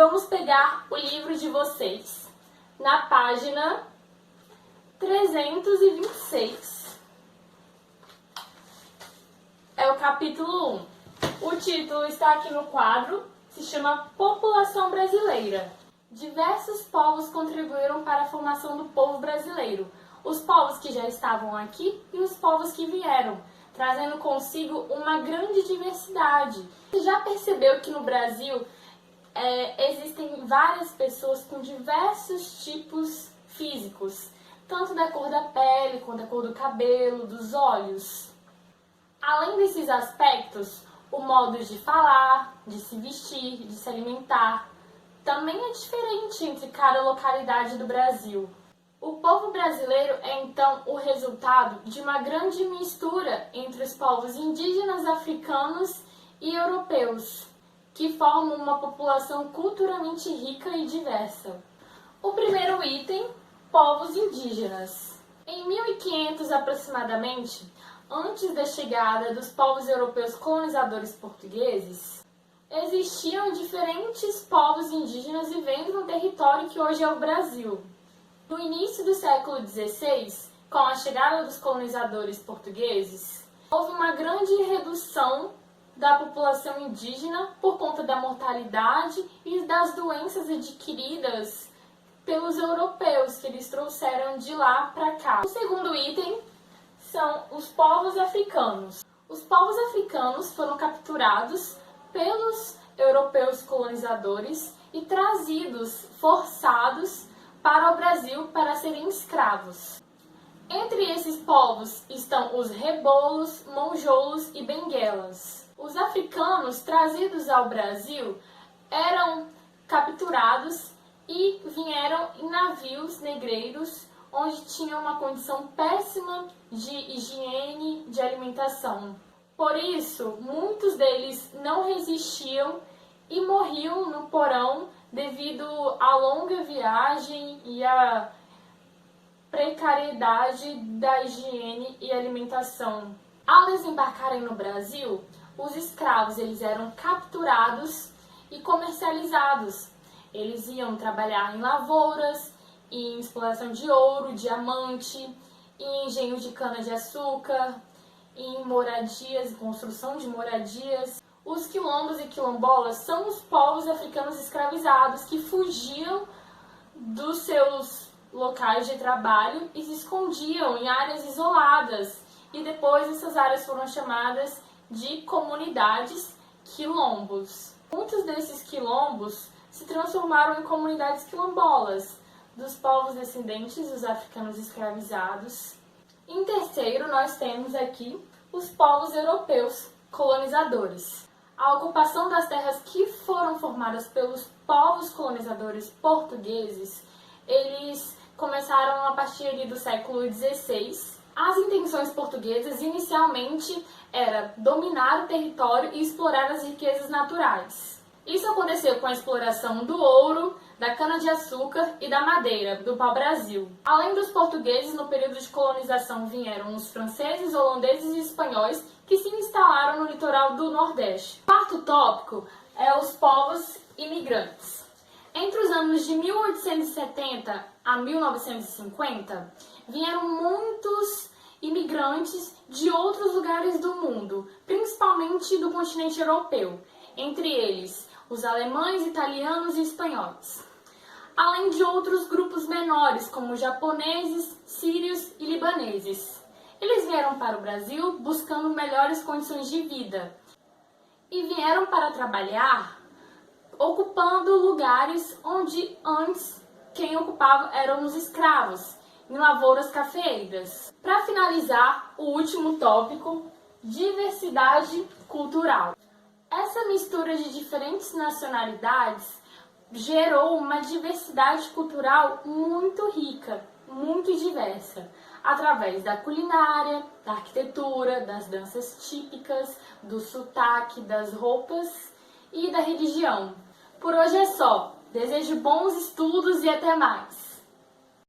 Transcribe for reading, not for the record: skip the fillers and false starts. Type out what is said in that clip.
vamos pegar o livro de vocês na página 326. É o capítulo 1. O título está aqui no quadro, se chama População Brasileira. Diversos povos contribuíram para a formação do povo brasileiro. Os povos que já estavam aqui e os povos que vieram, trazendo consigo uma grande diversidade. Você já percebeu que no Brasil existem várias pessoas com diversos tipos físicos, tanto da cor da pele, quanto da cor do cabelo, dos olhos. Além desses aspectos, o modo de falar, de se vestir, de se alimentar, também é diferente entre cada localidade do Brasil. O povo brasileiro é então o resultado de uma grande mistura entre os povos indígenas africanos e europeus, que formam uma população culturalmente rica e diversa. O primeiro item, povos indígenas. Em 1500 aproximadamente, antes da chegada dos povos europeus colonizadores portugueses, existiam diferentes povos indígenas vivendo no território que hoje é o Brasil. No início do século XVI, com a chegada dos colonizadores portugueses, houve uma grande redução da população indígena por conta da mortalidade e das doenças adquiridas pelos europeus que eles trouxeram de lá para cá. O segundo item são os povos africanos. Os povos africanos foram capturados pelos europeus colonizadores e trazidos, forçados para o Brasil para serem escravos. Entre esses povos estão os rebolos, monjolos e benguelas. Os africanos trazidos ao Brasil eram capturados e vieram em navios negreiros, onde tinham uma condição péssima de higiene, de alimentação. Por isso, muitos deles não resistiam e morriam no porão devido à longa viagem e à precariedade da higiene e alimentação. Ao desembarcarem no Brasil, os escravos eles eram capturados e comercializados. Eles iam trabalhar em lavouras, em exploração de ouro, diamante, em engenho de cana-de-açúcar, em moradias, construção de moradias. Os quilombos e quilombolas são os povos africanos escravizados que fugiam dos seus locais de trabalho e se escondiam em áreas isoladas. E depois essas áreas foram chamadas de comunidades quilombos. Muitos desses quilombos se transformaram em comunidades quilombolas, dos povos descendentes dos africanos escravizados. Em terceiro, nós temos aqui os povos europeus colonizadores. A ocupação das terras que foram formadas pelos povos colonizadores portugueses, eles começaram a partir do século XVI. As intenções portuguesas inicialmente era dominar o território e explorar as riquezas naturais. Isso aconteceu com a exploração do ouro, da cana-de-açúcar e da madeira, do pau-brasil. Além dos portugueses, no período de colonização vieram os franceses, holandeses e espanhóis que se instalaram no litoral do Nordeste. O quarto tópico é os povos imigrantes. Entre os anos de 1870 a 1950, vieram muitos imigrantes de outros lugares do mundo, principalmente do continente europeu, entre eles os alemães, italianos e espanhóis, além de outros grupos menores, como japoneses, sírios e libaneses. Eles vieram para o Brasil buscando melhores condições de vida e vieram para trabalhar ocupando lugares onde antes quem ocupava eram os escravos, em lavouras cafeeiras. Para finalizar, o último tópico, diversidade cultural. Essa mistura de diferentes nacionalidades gerou uma diversidade cultural muito rica, muito diversa, através da culinária, da arquitetura, das danças típicas, do sotaque, das roupas e da religião. Por hoje é só. Desejo bons estudos e até mais!